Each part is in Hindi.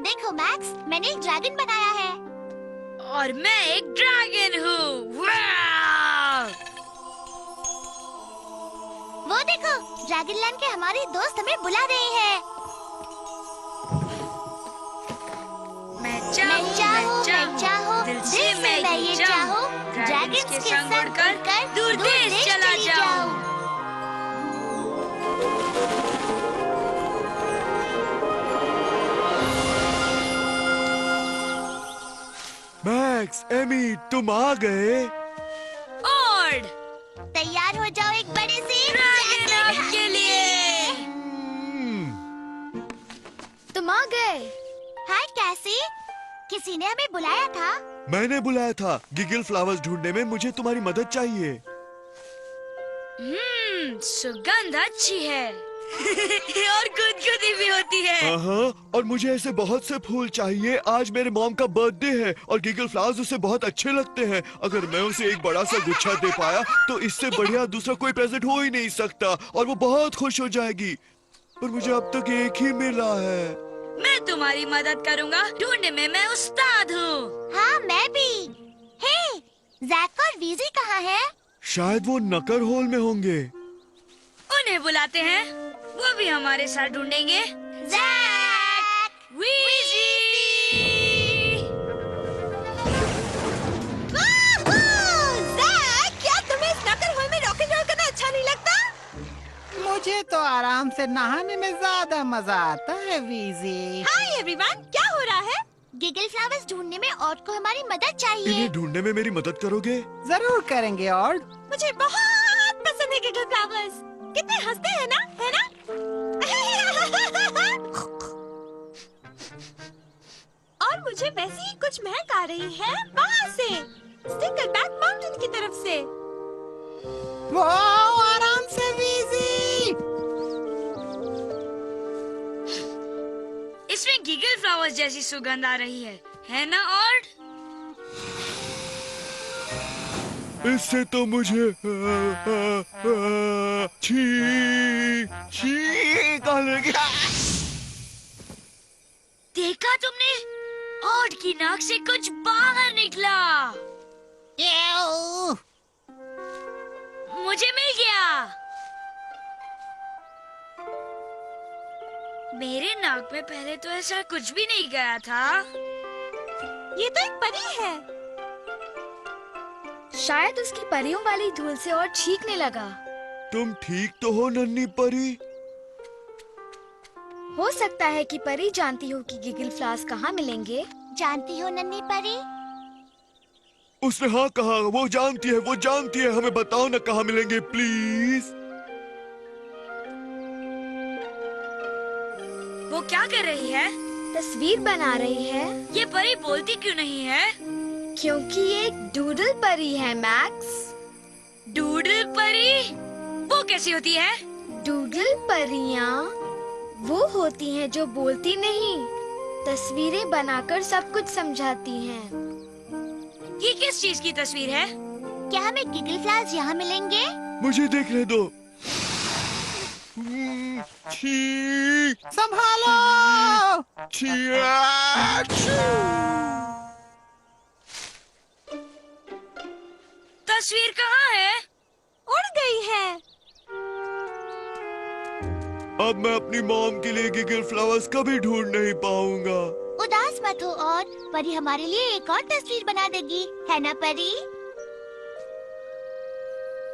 देखो मैक्स, मैंने एक ड्रैगन बनाया है। और मैं एक ड्रैगन हूँ। वाह! वो देखो, ड्रैगन लैंड के हमारे दोस्त हमें बुला रहे हैं। मैं चाहूँ, दिल से मैं ये चाहूँ, ड्रैगन्स के संग उड़कर दूर देश चला जाऊँ। मैक्स, एमी, तुम आ गए। और तैयार हो जाओ एक बड़े से ड्रैगन अप के लिए। तुम आ गए। हाय कैसी, किसी ने हमें बुलाया था। मैंने बुलाया था। गिगल फ्लावर्स ढूंढने में मुझे तुम्हारी मदद चाहिए। सुगंध अच्छी है। और गुदगुदी भी होती है। और मुझे ऐसे बहुत से फूल चाहिए। आज मेरे मॉम का बर्थडे है और गिगल फ्लावर्स उसे बहुत अच्छे लगते हैं। अगर मैं उसे एक बड़ा सा गुच्छा दे पाया तो इससे बढ़िया दूसरा कोई प्रेजेंट हो ही नहीं सकता और वो बहुत खुश हो जाएगी। पर मुझे अब तक एक ही मिला है। मैं तुम्हारी मदद करूँगा। ढूंढने में मैं उस्ताद हूँ। हाँ मैं भी। हे, जैक और वीजी कहाँ है? शायद वो नकर होल में होंगे। उन्हें बुलाते हैं, वो भी हमारे साथ ढूंढेंगे। जैक! वीजी! जैक, क्या तुम्हें स्नकर होल में रॉक एंड रोल करना अच्छा नहीं लगता? मुझे तो आराम से नहाने में ज्यादा मजा आता है वीजी। हाय एवरीवन, क्या हो रहा है? गिगल फ्लावर्स ढूंढने में और को हमारी मदद चाहिए। इन्हें ढूंढने में मेरी मदद करोगे? जरूर करेंगे। और मुझे बहुत पसंद है गिगल फ्लावर्स। कितने हंसते हैं ना, है ना? और मुझे वैसे ही कुछ महक आ रही है बाहर से, स्टिकलबैक माउंटेन की तरफ से। वो आराम से वीजी। इसमें गिगल फ्लावर्स जैसी सुगंध आ रही है ना? और इससे तो मुझे छींक आने लगी। देखा तुमने? ऑड की नाक से कुछ बाहर निकला। मुझे मिल गया। मेरे नाक में पहले तो ऐसा कुछ भी नहीं गया था। ये तो एक परी है। शायद उसकी परियों वाली धूल से और छींकने लगा। तुम ठीक तो हो नन्ही परी? हो सकता है कि परी जानती हो कि गिगल फ्लावर्स कहाँ मिलेंगे। जानती हो नन्ही परी? उसने हाँ कहा। वो जानती है, वो जानती है। हमें बताओ ना कहाँ मिलेंगे प्लीज। वो क्या कर रही है? तस्वीर बना रही है। ये परी बोलती क्यों नहीं है? क्योंकि ये एक डूडल परी है मैक्स। डूडल परी? वो कैसी होती है? डूडल परियां वो होती हैं जो बोलती नहीं, तस्वीरें बनाकर सब कुछ समझाती हैं। ये किस चीज की तस्वीर है? क्या हमें गिगल फ्लावर्स यहाँ मिलेंगे? मुझे देखने दो। छी संभालो। तस्वीर कहाँ है? उड़ गई है। अब मैं अपनी मॉम के लिए गिगल फ्लावर्स कभी ढूंढ नहीं पाऊंगा। उदास मत हो, और परी हमारे लिए एक और तस्वीर बना देगी, है ना परी?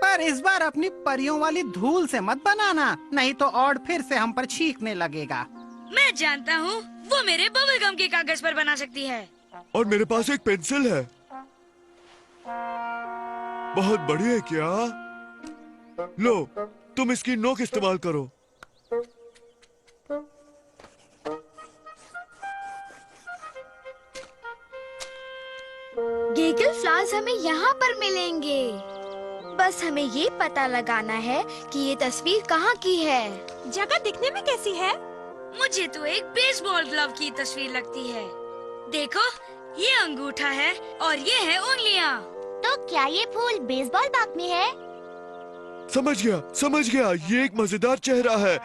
पर इस बार अपनी परियों वाली धूल से मत बनाना, नहीं तो और फिर से हम पर छींकने लगेगा। मैं जानता हूँ, वो मेरे बबल गम के कागज पर बना सकती है। और मेरे पास एक पेंसिल है। बहुत बड़ी है क्या? लो, तुम इसकी नोक इस्तेमाल करो। गिगल फ्लावर्स हमें यहाँ पर मिलेंगे। बस हमें ये पता लगाना है कि ये तस्वीर कहाँ की है। जगह दिखने में कैसी है? मुझे तो एक बेसबॉल ग्लव की तस्वीर लगती है। देखो, ये अंगूठा है और ये है उंगलियाँ। तो तो क्या ये फूल बेसबॉल बैट में है? समझ गया, ये एक मजेदार चेहरा है।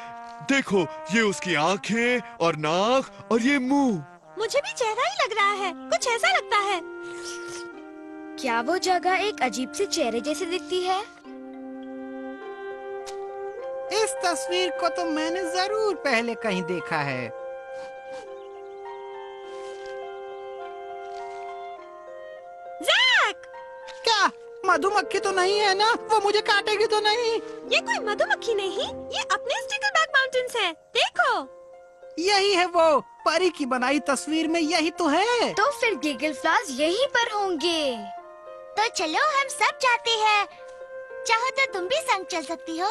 देखो, ये उसकी आंखें और नाक और ये मुंह। मुझे भी चेहरा ही लग रहा है, कुछ ऐसा लगता है। क्या वो जगह एक अजीब सी चेहरे जैसी दिखती है? इस तस्वीर को तो मैंने जरूर पहले कहीं देखा है। जैक! क्या मधुमक्खी तो नहीं है ना? वो मुझे काटेगी तो नहीं? ये कोई मधुमक्खी नहीं, ये अपने स्टिकलबैक माउंटेन्स है। देखो, यही है वो परी की बनाई तस्वीर में, यही तो है। तो फिर गिगल फ्लॉस यहीं पर होंगे। तो चलो हम सब जाते हैं। चाहो तो तुम भी संग चल सकती हो।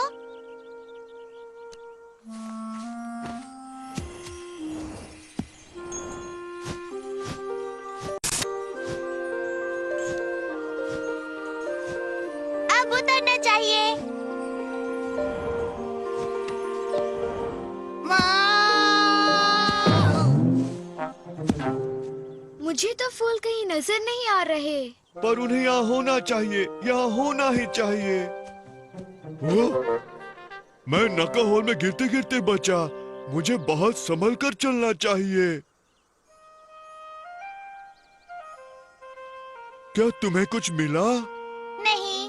अब उतरना चाहिए। मुझे तो फूल कहीं नजर नहीं आ रहे। पर उन्हें यहाँ होना चाहिए, यहाँ होना ही चाहिए। वो? मैं नका होल में गिरते गिरते बचा। मुझे बहुत संभल कर चलना चाहिए। क्या तुम्हें कुछ मिला? नहीं।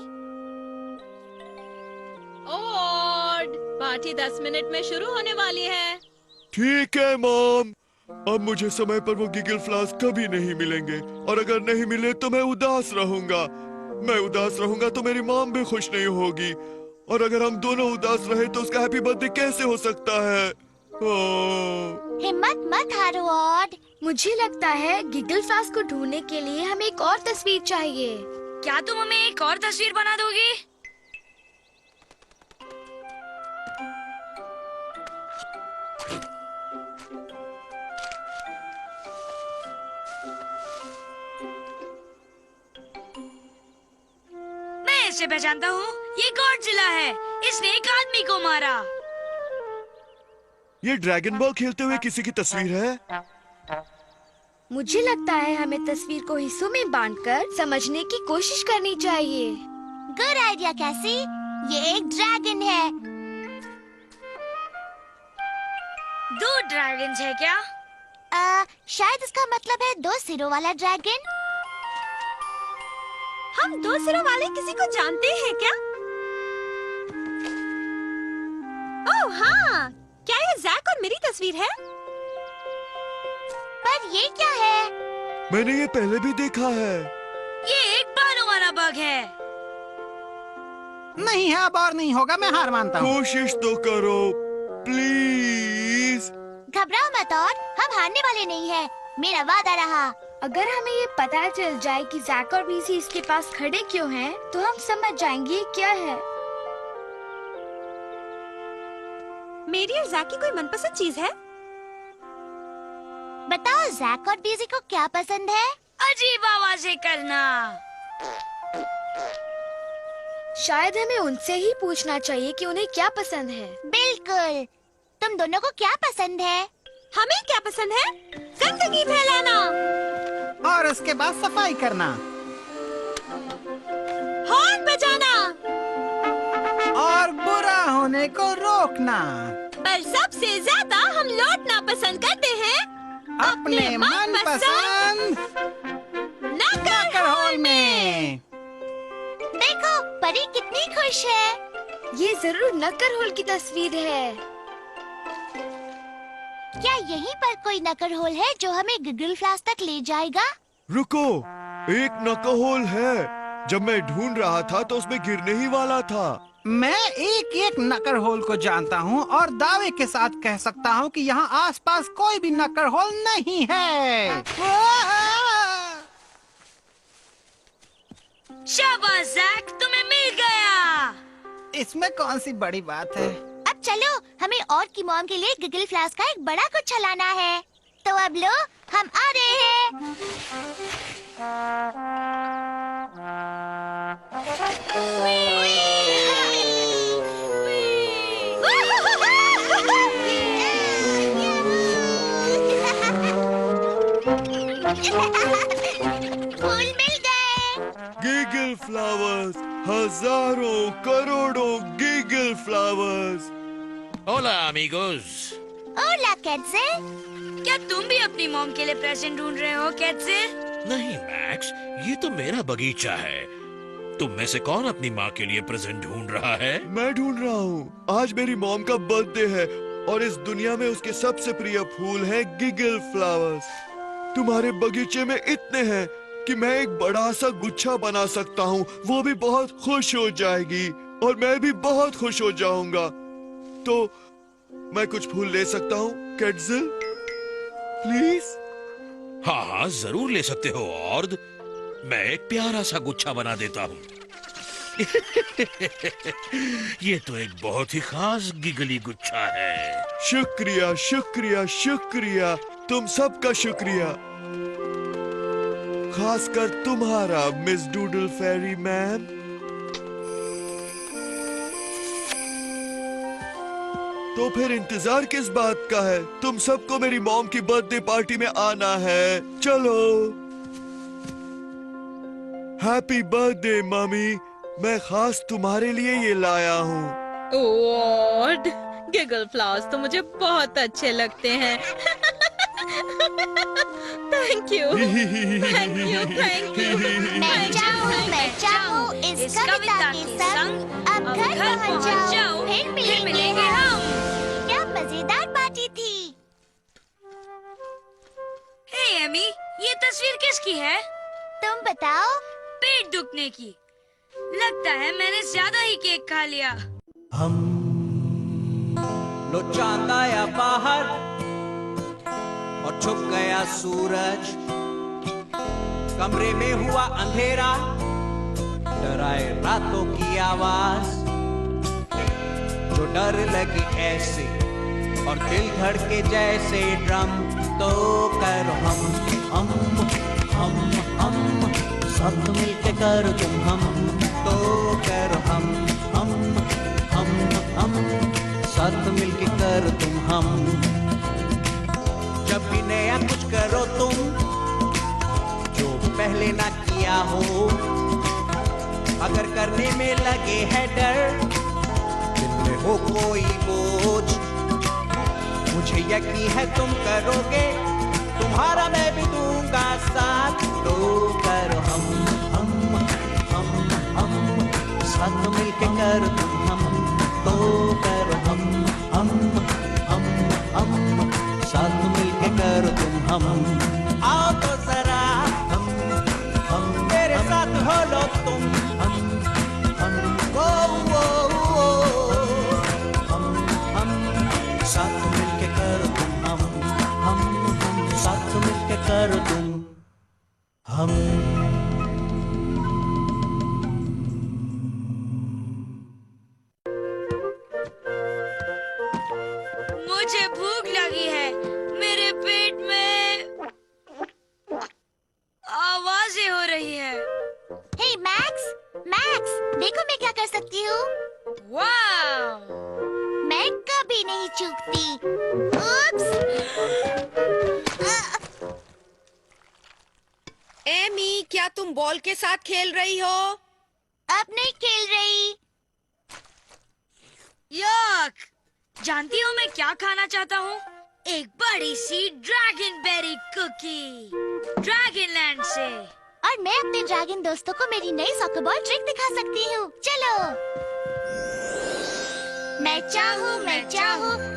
ओड, पार्टी 10 मिनट में शुरू होने वाली है। ठीक है मॉम, अब मुझे समय पर वो गिगल फ्लावर्स कभी नहीं मिलेंगे, और अगर नहीं मिले तो मैं उदास रहूंगा। मैं उदास रहूंगा तो मेरी मॉम भी खुश नहीं होगी, और अगर हम दोनों उदास रहे तो उसका हैप्पी बर्थडे कैसे हो सकता है? हिम्मत मत हारो ऑड। मुझे लगता है गिगल फ्लॉस को ढूंढने के लिए हमें एक और तस्वीर चाहिए। क्या तुम हमें एक और तस्वीर बना दोगी? मैं इसे पहचानता हूँ, ये गॉडजिला है। इसने एक आदमी को मारा। ये ड्रैगन बॉल खेलते हुए किसी की तस्वीर है। मुझे लगता है हमें तस्वीर को हिस्सों में बांटकर समझने की कोशिश करनी चाहिए। गुड आइडिया कैसी। ये एक ड्रैगन है। 2 ड्रैगन्स है क्या? शायद इसका मतलब है 2 सिरों वाला ड्रैगन। हम 2 सिरों वाले किसी को जानते हैं क्या? ओह हाँ, क्या ये जैक और मेरी तस्वीर है? पर ये क्या है? मैंने ये पहले भी देखा है। ये एक बालों वाला बग है। नहीं है, अब और नहीं होगा, मैं हार मानता हूँ। कोशिश तो करो प्लीज। घबराओ मत ऑड, हम हारने वाले नहीं हैं। मेरा वादा रहा। अगर हमें ये पता चल जाए कि जैक और बीसी इसके पास खड़े क्यों हैं, तो हम समझ जाएंगे ये क्या है। मेरी और जैक की कोई मनपसंद चीज है? बताओ जैक और बीजी को क्या पसंद है? अजीब आवाजें करना। शायद हमें उनसे ही पूछना चाहिए कि उन्हें क्या पसंद है। बिल्कुल। तुम दोनों को क्या पसंद है? हमें क्या पसंद है? गंदगी फैलाना और उसके बाद सफाई करना हॉर्न बजाना और बुरा होने को रोकना। पर सबसे ज्यादा हम लौटना पसंद करते हैं अपने मनपसंद नकर हॉल में। देखो परी कितनी खुश है। ये जरूर नक्कर होल की तस्वीर है। क्या यहीं पर कोई नकर होल है जो हमें गिगल फ्लॉस तक ले जाएगा? रुको, एक नकाहोल है। जब मैं ढूंढ रहा था तो उसमें गिरने ही वाला था। मैं एक एक नकर होल को जानता हूँ और दावे के साथ कह सकता हूँ कि यहाँ आसपास कोई भी नकर होल नहीं है। शाबाश जैक, तुम्हें मिल गया। इसमें कौन सी बड़ी बात है? अब चलो, हमें और की मॉम के लिए गिगल फ्लॉस का एक बड़ा गुच्छा लाना है। तो अब लो, हम आ रहे हैं। फूल मिल गए। गिगल फ्लावर्स, हजारों करोड़ों गीगल फ्लावर्स। होला अमीगोस। ओला कैटज़िल। क्या तुम भी अपनी मॉम के लिए प्रेजेंट ढूंढ रहे हो कैटज़िल? नहीं मैक्स, ये तो मेरा बगीचा है। तुम में से कौन अपनी माँ के लिए प्रेजेंट ढूंढ रहा है? मैं ढूंढ रहा हूँ। आज मेरी मॉम का बर्थडे है और इस दुनिया में उसके सबसे प्रिय फूल है गीगल फ्लावर्स। तुम्हारे बगीचे में इतने हैं कि मैं एक बड़ा सा गुच्छा बना सकता हूँ। वो भी बहुत खुश हो जाएगी और मैं भी बहुत खुश हो जाऊंगा। तो मैं कुछ फूल ले सकता हूँ कैटज़िल? प्लीज? हाँ हाँ जरूर ले सकते हो ऑर्ड। मैं एक प्यारा सा गुच्छा बना देता हूँ। ये तो एक बहुत ही खास गिगली गुच्छा है। शुक्रिया शुक्रिया शुक्रिया, तुम सबका शुक्रिया, खासकर तुम्हारा मिस डूडल फेरी मैम। तो फिर इंतजार किस बात का है? तुम सबको मेरी मॉम की बर्थडे पार्टी में आना है। चलो। हैप्पी बर्थडे मम्मी, मैं खास तुम्हारे लिए ये लाया हूँ। ओड, गिगल फ्लावर्स तो मुझे बहुत अच्छे लगते हैं। Thank you, thank you, thank you. मैं चाहूँ इस कविता के संग अब घर पहुँच जाऊँ, फिर मिलेंगे हम। क्या मजेदार पार्टी थी। हे एमी, ये तस्वीर किसकी है? तुम बताओ। पेट दुखने की। लगता है मैंने ज्यादा ही केक खा लिया। हम लो चांद आया बाहर और छुप गया सूरज। कमरे में हुआ अंधेरा, डराए रातों की आवाज। जो डर लगी ऐसे और दिल धड़के जैसे ड्रम। तो करो हम साथ मिलके करो तुम हम। तो करो हम साथ मिलके करो तुम हम। जब भी नया कुछ करो तुम जो पहले ना किया हो। अगर करने में लगे है डर, दिल में हो कोई बोझ, मुझे यकीन है तुम करोगे। तुम्हारा मैं भी दूंगा साथ। तो करो हम साथ मिलके करो तुम हम। तो करो हम साथ मिलके करो तुम हम। आओ तो जरा हम मेरे साथ हो लो तुम। हम साथ मिलके करो तुम हम साथ मिलके करो तुम हम। मुझे भूख लगी है। मेरे पेट में आवाजें हो रही है। हे मैक्स, देखो मैं क्या कर सकती हूँ। वाह! मैं कभी नहीं चूकती। उप्स! एमी, क्या तुम बॉल के साथ खेल रही हो? अब नहीं खेल रही। यक! जानती हो मैं क्या खाना चाहता हूँ? एक बड़ी सी dragon berry cookie, dragon land से। और मैं अपने ड्रैगन दोस्तों को मेरी नई सॉकर बॉल ट्रिक दिखा सकती हूँ। चलो। मैं चाहूँ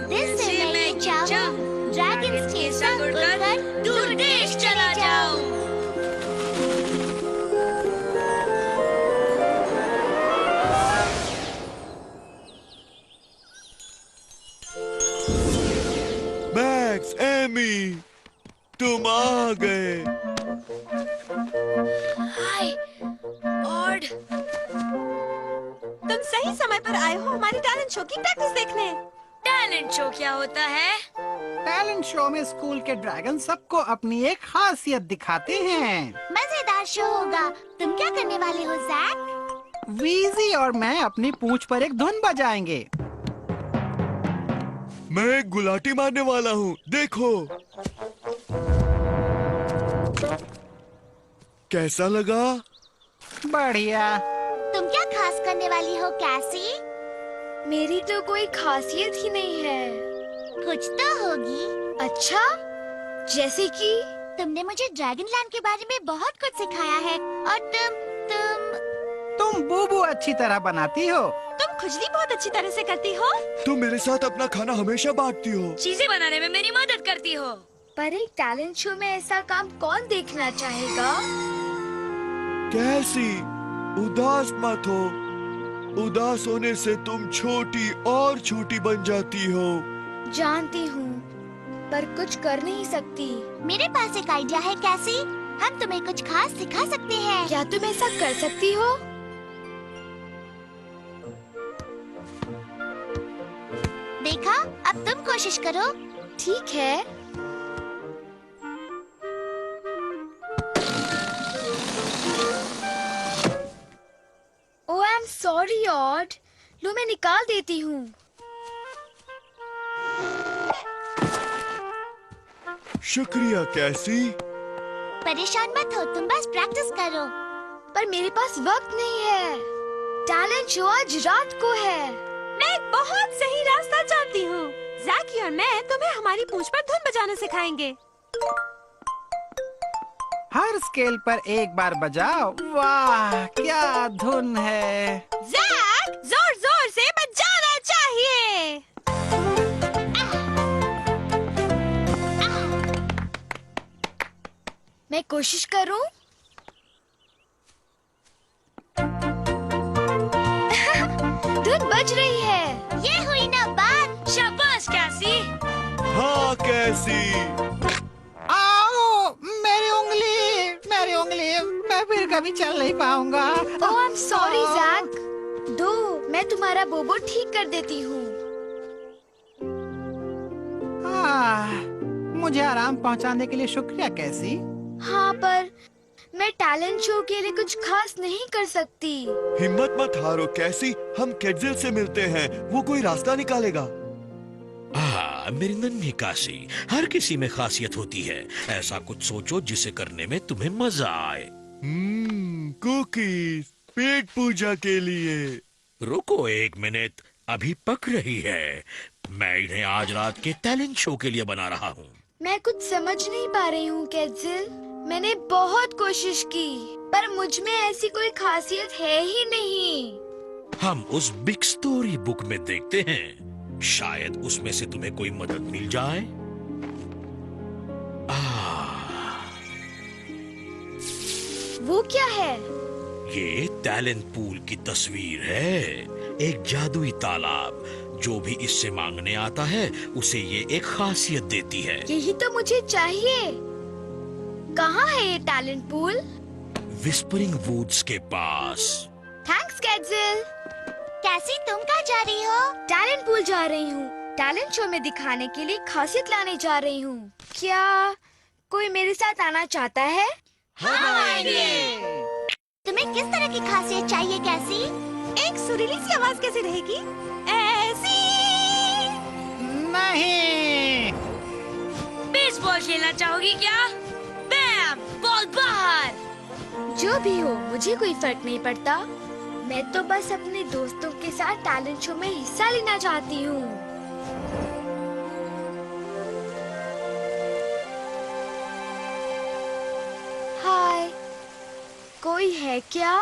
दिल से मैं ये चाहूँ, ड्रैगन्स के संग उड़कर दूर देश चला जाऊँ। मैक्स, एमी, तुम आ गए। हाय, ऑड। तुम सही समय पर आए हो हमारी टैलेंट शो की प्रैक्टिस देखने। टैलेंट शो क्या होता है? टैलेंट शो में स्कूल के ड्रैगन सबको अपनी एक खासियत दिखाते हैं। मजेदार शो होगा। तुम क्या करने वाले हो जैक? वीजी और मैं अपनी पूंछ पर एक धुन बजाएंगे। मैं एक गुलाटी मारने वाला हूँ, देखो। कैसा लगा? बढ़िया। तुम क्या खास करने वाली हो कैसी? मेरी तो कोई खासियत ही नहीं है। कुछ तो होगी। अच्छा, जैसे कि? तुमने मुझे ड्रैगन लैंड के बारे में बहुत कुछ सिखाया है और तुम बूबू अच्छी तरह बनाती हो। तुम खुजली बहुत अच्छी तरह से करती हो। तुम मेरे साथ अपना खाना हमेशा बांटती हो। चीजें बनाने में मेरी मदद करती हो। पर एक टैलेंट शो में ऐसा काम कौन देखना चाहेगा? कैसी? उदास मत हो। उदास होने से तुम छोटी और छोटी बन जाती हो। जानती हूँ, पर कुछ कर नहीं सकती। मेरे पास एक आइडिया है कैसी। हम तुम्हें कुछ खास सिखा सकते हैं। क्या तुम ऐसा कर सकती हो? देखा, अब तुम कोशिश करो। ठीक है। ओह, आई एम सॉरी ऑड। लो, मैं निकाल देती हूँ। शुक्रिया कैसी। परेशान मत हो, तुम बस प्रैक्टिस करो। पर मेरे पास वक्त नहीं है। टैलेंट शो आज रात को है। मैं एक बहुत सही रास्ता जानती हूँ। जैकी और मैं तुम्हें हमारी पूंछ पर धुन बजाना सिखाएंगे। हर स्केल पर एक बार बजाओ। वाह, क्या धुन है। जैक, जोर जोर से बजाना चाहिए। मैं कोशिश करूं? धुन बज रही है। ये हुई ना बात। शाबाश कैसी। हाँ कैसी। आओ, मेरी उंगली, मेरी उंगली। मैं फिर कभी चल नहीं पाऊंगा। ओह, आई एम सॉरी जैक। दो, मैं तुम्हारा बोबो ठीक कर देती हूँ। मुझे आराम पहुंचाने के लिए शुक्रिया कैसी। हाँ, पर मैं टैलेंट शो के लिए कुछ खास नहीं कर सकती। हिम्मत मत हारो कैसी। हम केटजिल से मिलते हैं, वो कोई रास्ता निकालेगा। मेरी नन्ही काशी, हर किसी में खासियत होती है। ऐसा कुछ सोचो जिसे करने में तुम्हें मजा आए। कुकीज, पेट पूजा के लिए। रुको एक मिनट, अभी पक रही है। मैं इन्हें आज रात के टैलेंट शो के लिए बना रहा हूँ। मैं कुछ समझ नहीं पा रही हूँ केटजिल। मैंने बहुत कोशिश की, पर मुझ में ऐसी कोई खासियत है ही नहीं। हम उस बिग स्टोरी बुक में देखते हैं, शायद उसमें से तुम्हें कोई मदद मिल जाए। वो क्या है? ये टैलेंट पूल की तस्वीर है। एक जादुई तालाब। जो भी इससे मांगने आता है उसे ये एक खासियत देती है। यही तो मुझे चाहिए। कहाँ है ये टैलेंट पूल? विस्परिंग वुड्स के पास। थैंक्स केटजिल। कैसी, तुम कहाँ जा रही हो? टैलेंट पूल जा रही हूँ। टैलेंट शो में दिखाने के लिए खासियत लाने जा रही हूँ। क्या कोई मेरे साथ आना चाहता है? तुम्हें किस तरह की खासियत चाहिए कैसी? एक सुरीली सी आवाज कैसी रहेगी? ऐसी। नहीं। बेसबॉल खेलना चाहोगी क्या? बैम, बॉल बाहर। जो भी हो, मुझे कोई फर्क नहीं पड़ता। मैं तो बस अपने दोस्तों के साथ टैलेंट शो में हिस्सा लेना चाहती हूँ। हाय, कोई है क्या?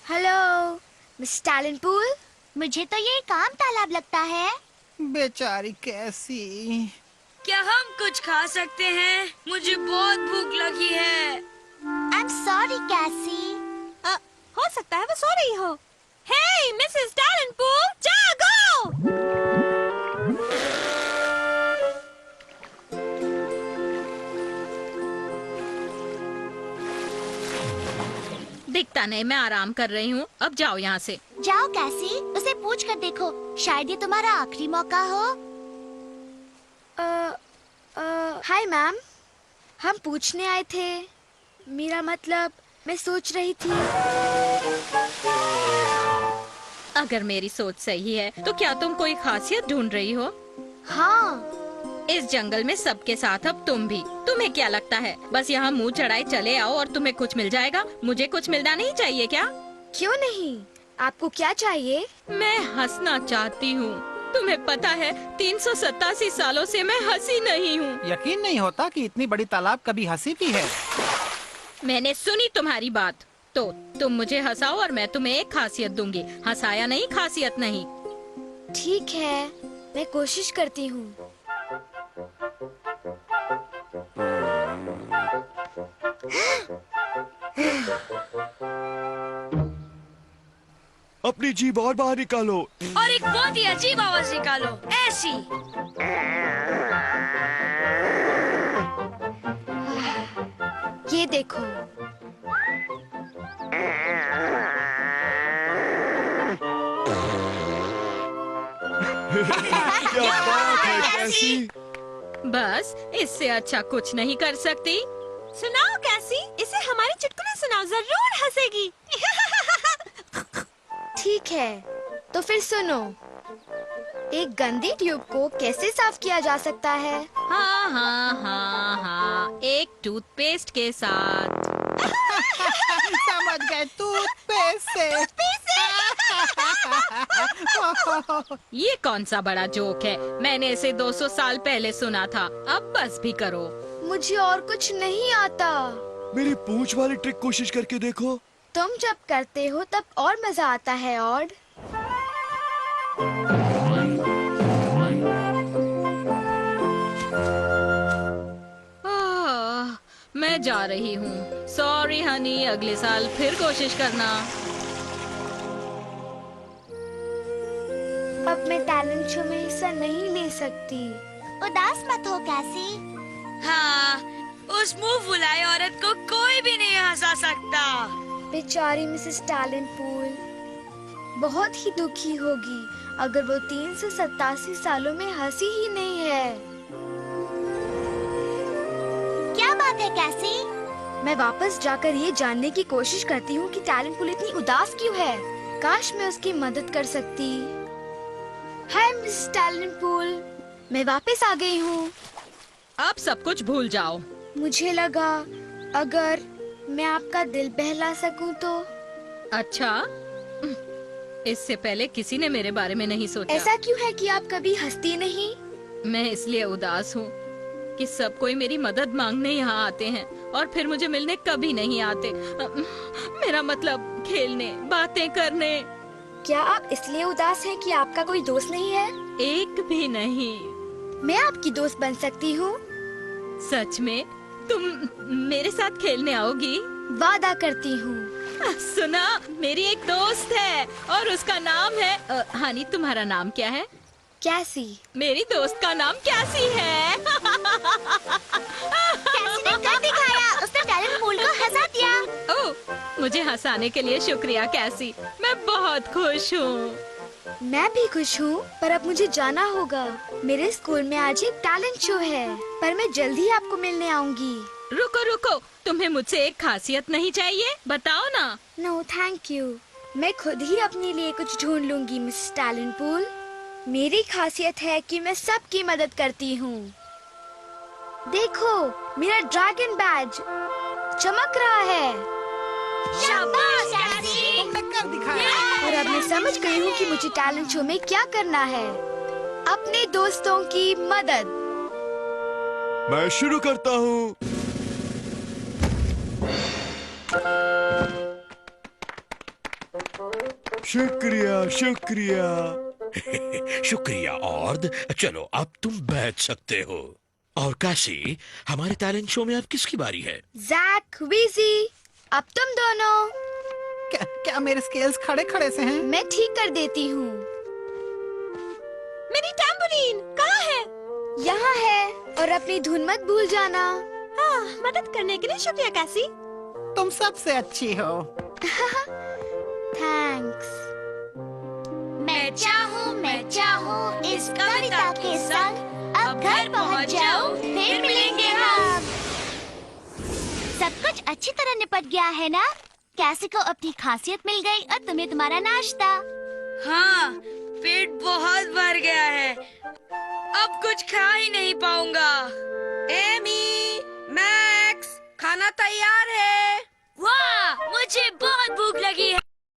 Hello, miss talent pool. मुझे तो ये काम तालाब लगता है। बेचारी कैसी। क्या हम कुछ खा सकते हैं? मुझे बहुत भूख लगी है। I'm sorry, कैसी। हो सकता है वो सो रही हो। हे मिसेस टैलेंट पूल, जागो! दिखता नहीं, मैं आराम कर रही हूँ। अब जाओ यहाँ से। जाओ कैसी, उसे पूछ कर देखो, शायद ये तुम्हारा आखिरी मौका हो। हाय मैम, हम पूछने आए थे। मेरा मतलब, मैं सोच रही थी। अगर मेरी सोच सही है तो क्या तुम कोई खासियत ढूंढ रही हो? हाँ, इस जंगल में सबके साथ अब तुम भी। तुम्हें क्या लगता है बस यहाँ मुंह चढ़ाए चले आओ और तुम्हें कुछ मिल जाएगा? मुझे कुछ मिलना नहीं चाहिए क्या? क्यों नहीं? आपको क्या चाहिए? मैं हंसना चाहती हूँ। तुम्हें पता है 387 सालों से मैं हंसी नहीं हूँ। यकीन नहीं होता कि इतनी बड़ी तालाब कभी हंसी भी है। मैंने सुनी तुम्हारी बात, तो तुम मुझे हंसाओ और मैं तुम्हें एक खासियत दूंगी। हंसाया नहीं, खासियत नहीं। ठीक है, मैं कोशिश करती हूँ। अपनी जीभ और बाहर निकालो। और एक बहुत ही अजीब आवाज निकालो, ऐसी। ये देखो। क्या बात है कैसी? बस इससे अच्छा कुछ नहीं कर सकती। सुनाओ कैसी, इसे हमारी चुटकुले सुनाओ, जरूर हंसेगी। ठीक है, तो फिर सुनो। एक गंदी ट्यूब को कैसे साफ किया जा सकता है? हाँ हाँ हाँ हाँ, एक टूथपेस्ट के साथ। समझ गए, टूथपेस्ट से। ये कौन सा बड़ा जोक है? मैंने इसे 200 साल पहले सुना था। अब बस भी करो। मुझे और कुछ नहीं आता। मेरी पूंछ वाली ट्रिक कोशिश करके देखो। तुम जब करते हो तब और मजा आता है। और मैं जा रही हूँ। सॉरी हनी, अगले साल फिर कोशिश करना। अब मैं टैलेंट शो में हिस्सा नहीं ले सकती। उदास मत हो कैसी। हाँ, उस मुंह फुलाए औरत को कोई भी नहीं हंसा सकता। बेचारी मिसेस टैलेंट पूल बहुत ही दुखी होगी अगर वो 387 सालों में हंसी ही नहीं है। क्या बात है कैसी? मैं वापस जाकर ये जानने की कोशिश करती हूँ कि टैलेंट पूल इतनी उदास क्यों है। काश मैं उसकी मदद कर सकती। हाय मिसेस टैलेंट पूल, मैं वापस आ गई हूँ। अब सब कुछ भूल जाओ। मुझे लगा अगर मैं आपका दिल बहला सकूं तो। अच्छा, इससे पहले किसी ने मेरे बारे में नहीं सोचा। ऐसा क्यों है कि आप कभी हंसती नहीं? मैं इसलिए उदास हूँ कि सब कोई मेरी मदद मांगने यहाँ आते हैं और फिर मुझे मिलने कभी नहीं आते। मेरा मतलब खेलने, बातें करने। क्या आप इसलिए उदास हैं कि आपका कोई दोस्त नहीं है? एक भी नहीं। मैं आपकी दोस्त बन सकती हूँ। सच में? तुम मेरे साथ खेलने आओगी? वादा करती हूँ। सुना, मेरी एक दोस्त है और उसका नाम है हानी। तुम्हारा नाम क्या है? कैसी। मेरी दोस्त का नाम कैसी है। कैसी ने कर दिखाया, उसने टैलेंट पूल को हंसा दिया। ओह, मुझे हंसाने के लिए शुक्रिया कैसी। मैं बहुत खुश हूँ। मैं भी खुश हूँ, पर अब मुझे जाना होगा। मेरे स्कूल में आज एक टैलेंट शो है, पर मैं जल्दी आपको मिलने आऊंगी। रुको रुको, तुम्हें मुझसे एक खासियत नहीं चाहिए? बताओ ना। नो थैंक यू, मैं खुद ही अपने लिए कुछ ढूंढ लूंगी मिस टैलेंट पूल। मेरी खासियत है कि मैं सबकी मदद करती हूँ। देखो, मेरा ड्रैगन बैज चमक रहा है। शाबाश कैसी। तुमने कर दिखाया। और अब मैं समझ गई हूँ कि मुझे टैलेंट शो में क्या करना है। अपने दोस्तों की मदद। मैं शुरू करता हूँ। शुक्रिया शुक्रिया। शुक्रिया ऑर्ड। चलो अब तुम बैठ सकते हो। और काशी, हमारे टैलेंट शो में अब किसकी बारी है? जैक, वीजी, अब तुम दोनों। क्या मेरे स्केल्स खड़े खड़े से हैं? मैं ठीक कर देती हूँ। मेरी टैम्बोलिन कहाँ है? यहाँ है, और अपनी धुन मत भूल जाना। हाँ, मदद करने के लिए शुक्रिया कैसी। तुम सबसे अच्छी हो। थैंक्स। मैं चाहूँ इस कविता के संग अब घर पहुँच जाऊँ, फिर मिलेंगे हम। सब कुछ अच्छी तरह निपट गया है ना? कैसी को अपनी खासियत मिल गई और तुम्हें तुम्हारा नाश्ता। हाँ, पेट बहुत भर गया है। अब कुछ खा ही नहीं पाऊंगा। एमी, मैक्स, खाना तैयार है। वाह, मुझे बहुत भूख लगी है।